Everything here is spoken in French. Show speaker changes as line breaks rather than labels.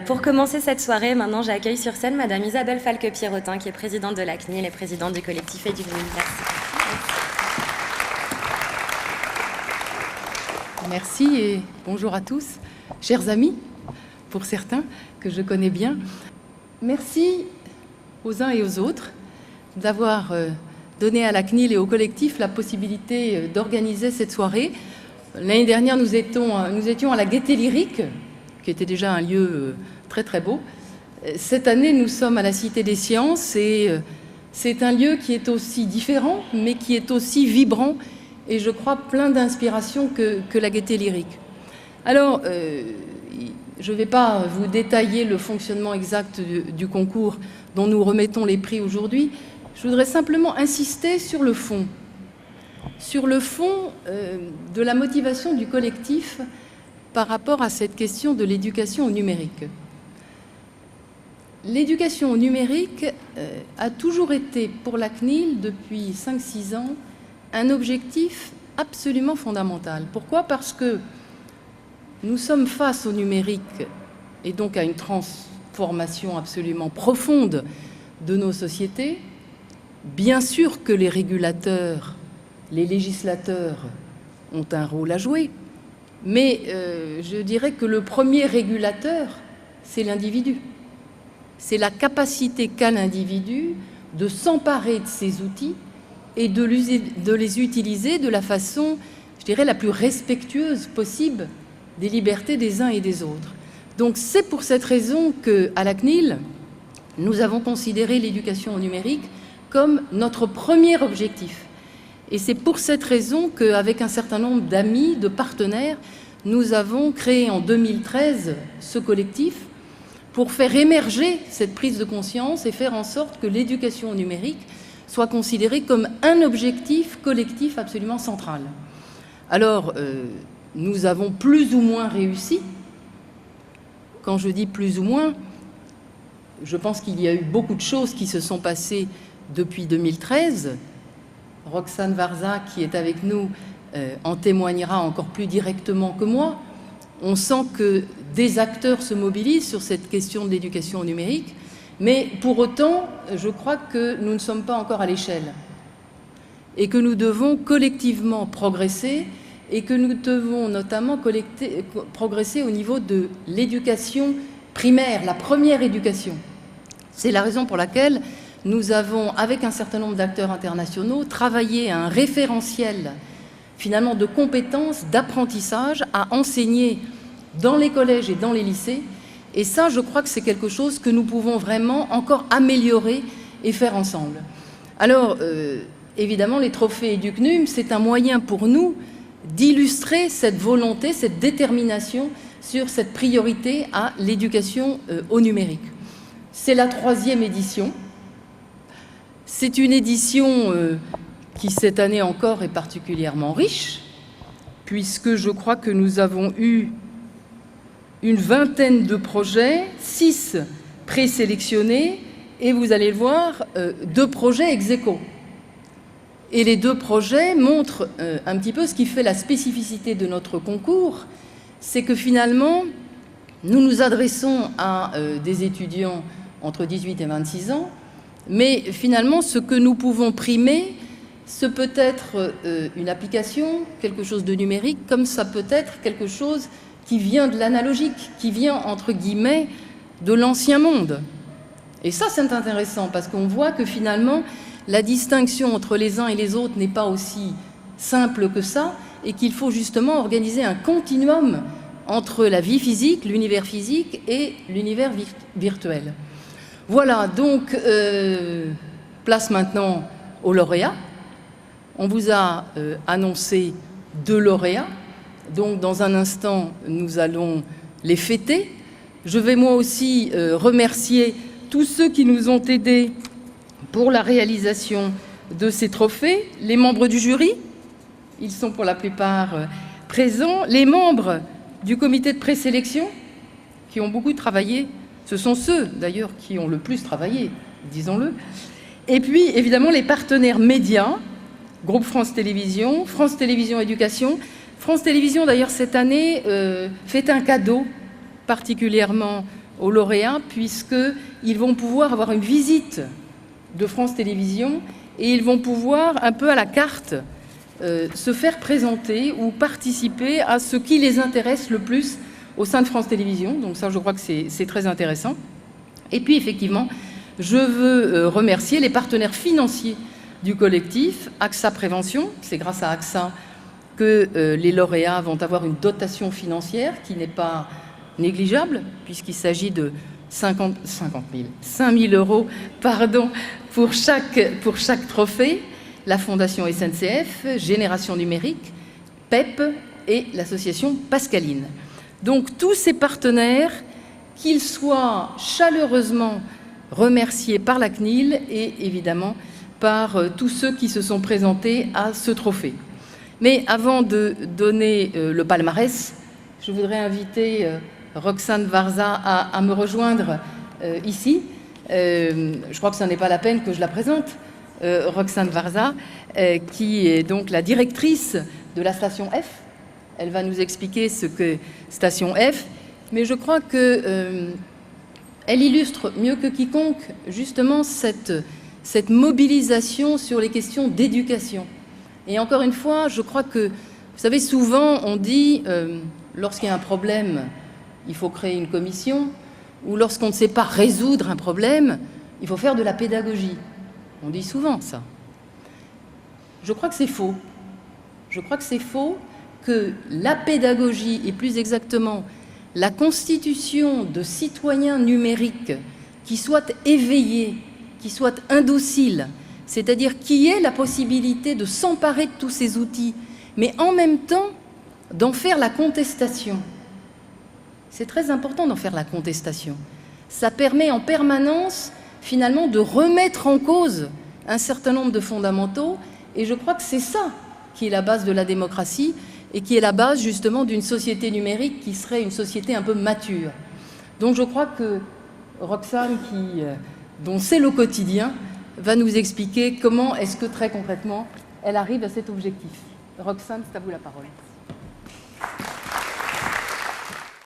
Pour commencer cette soirée, maintenant j'accueille sur scène Madame Isabelle Falque-Pierrotin, qui est présidente de la CNIL et présidente du collectif EduCNIL. Merci.
Merci et bonjour à tous, chers amis, pour certains que je connais bien. Merci aux uns et aux autres d'avoir donné à la CNIL et au collectif la possibilité d'organiser cette soirée. L'année dernière, nous étions à la Gaîté Lyrique, qui était déjà un lieu très très beau. Cette année, nous sommes à la Cité des Sciences et c'est un lieu qui est aussi différent, mais qui est aussi vibrant et je crois plein d'inspiration que la Gaîté Lyrique. Alors, je ne vais pas vous détailler le fonctionnement exact du concours dont nous remettons les prix aujourd'hui. Je voudrais simplement insister sur le fond de la motivation du collectif par rapport à cette question de l'éducation au numérique. L'éducation au numérique a toujours été pour la CNIL, depuis 5-6 ans, un objectif absolument fondamental. Pourquoi ? Parce que nous sommes face au numérique et donc à une transformation absolument profonde de nos sociétés. Bien sûr que les régulateurs, les législateurs ont un rôle à jouer, mais je dirais que le premier régulateur, c'est l'individu. C'est la capacité qu'a l'individu de s'emparer de ces outils et de les utiliser de la façon, je dirais, la plus respectueuse possible des libertés des uns et des autres. Donc c'est pour cette raison qu'à la CNIL, nous avons considéré l'éducation au numérique comme notre premier objectif. Et c'est pour cette raison qu'avec un certain nombre d'amis, de partenaires, nous avons créé en 2013 ce collectif pour faire émerger cette prise de conscience et faire en sorte que l'éducation au numérique soit considérée comme un objectif collectif absolument central. Alors, nous avons plus ou moins réussi. Quand je dis plus ou moins, je pense qu'il y a eu beaucoup de choses qui se sont passées depuis 2013. Roxane Varza, qui est avec nous, en témoignera encore plus directement que moi. On sent que des acteurs se mobilisent sur cette question de l'éducation au numérique, mais pour autant, je crois que nous ne sommes pas encore à l'échelle et que nous devons collectivement progresser et que nous devons notamment progresser au niveau de l'éducation primaire, la première éducation. C'est la raison pour laquelle nous avons, avec un certain nombre d'acteurs internationaux, travaillé à un référentiel finalement de compétences, d'apprentissage à enseigner dans les collèges et dans les lycées. Et ça, je crois que c'est quelque chose que nous pouvons vraiment encore améliorer et faire ensemble. Alors, évidemment, les trophées EduCNUM, c'est un moyen pour nous d'illustrer cette volonté, cette détermination sur cette priorité à l'éducation au numérique. C'est la 3e édition. C'est une édition qui, cette année encore, est particulièrement riche, puisque je crois que nous avons eu une vingtaine de projets, 6 présélectionnés, et vous allez le voir, 2 projets ex aequo. Et les 2 projets montrent un petit peu ce qui fait la spécificité de notre concours, c'est que finalement, nous nous adressons à des étudiants entre 18 et 26 ans, mais finalement, ce que nous pouvons primer, ce peut être une application, quelque chose de numérique, comme ça peut être quelque chose qui vient de l'analogique, qui vient, entre guillemets, de l'ancien monde. Et ça, c'est intéressant, parce qu'on voit que finalement, la distinction entre les uns et les autres n'est pas aussi simple que ça, et qu'il faut justement organiser un continuum entre la vie physique, l'univers physique et l'univers virtuel. Voilà, donc, place maintenant aux lauréats. On vous a annoncé 2 lauréats, donc dans un instant, nous allons les fêter. Je vais moi aussi remercier tous ceux qui nous ont aidés pour la réalisation de ces trophées, les membres du jury, ils sont pour la plupart présents, les membres du comité de présélection, qui ont beaucoup travaillé, ce sont ceux d'ailleurs qui ont le plus travaillé, disons-le, et puis évidemment les partenaires médias, Groupe France Télévisions, France Télévisions Éducation. France Télévisions d'ailleurs cette année fait un cadeau particulièrement aux lauréats, puisqu'ils vont pouvoir avoir une visite de France Télévisions et ils vont pouvoir, un peu à la carte, se faire présenter ou participer à ce qui les intéresse le plus au sein de France Télévisions. Donc ça, je crois que c'est très intéressant. Et puis, effectivement, je veux remercier les partenaires financiers du collectif, AXA Prévention. C'est grâce à AXA que les lauréats vont avoir une dotation financière qui n'est pas négligeable, puisqu'il s'agit de 5 000 euros pour chaque trophée. La Fondation SNCF, Génération Numérique, PEP et l'association Pascaline. Donc tous ces partenaires, qu'ils soient chaleureusement remerciés par la CNIL et évidemment par tous ceux qui se sont présentés à ce trophée. Mais avant de donner le palmarès, je voudrais inviter Roxane Varza à me rejoindre ici. Je crois que ce n'est pas la peine que je la présente. Roxane Varza, qui est donc la directrice de la station F. Elle va nous expliquer ce que station F, mais je crois qu'elle illustre mieux que quiconque justement cette mobilisation sur les questions d'éducation. Et encore une fois, je crois que, vous savez, souvent on dit, lorsqu'il y a un problème, il faut créer une commission, ou lorsqu'on ne sait pas résoudre un problème, il faut faire de la pédagogie. On dit souvent ça. Je crois que c'est faux. Je crois que c'est faux, que la pédagogie, et plus exactement la constitution de citoyens numériques qui soient éveillés, qui soient indociles, c'est-à-dire qui aient la possibilité de s'emparer de tous ces outils, mais en même temps d'en faire la contestation. C'est très important d'en faire la contestation. Ça permet en permanence, finalement, de remettre en cause un certain nombre de fondamentaux, et je crois que c'est ça qui est la base de la démocratie et qui est la base, justement, d'une société numérique qui serait une société un peu mature. Donc je crois que Roxane, dont c'est le quotidien, va nous expliquer comment est-ce que, très concrètement, elle arrive à cet objectif. Roxane, c'est à vous la parole.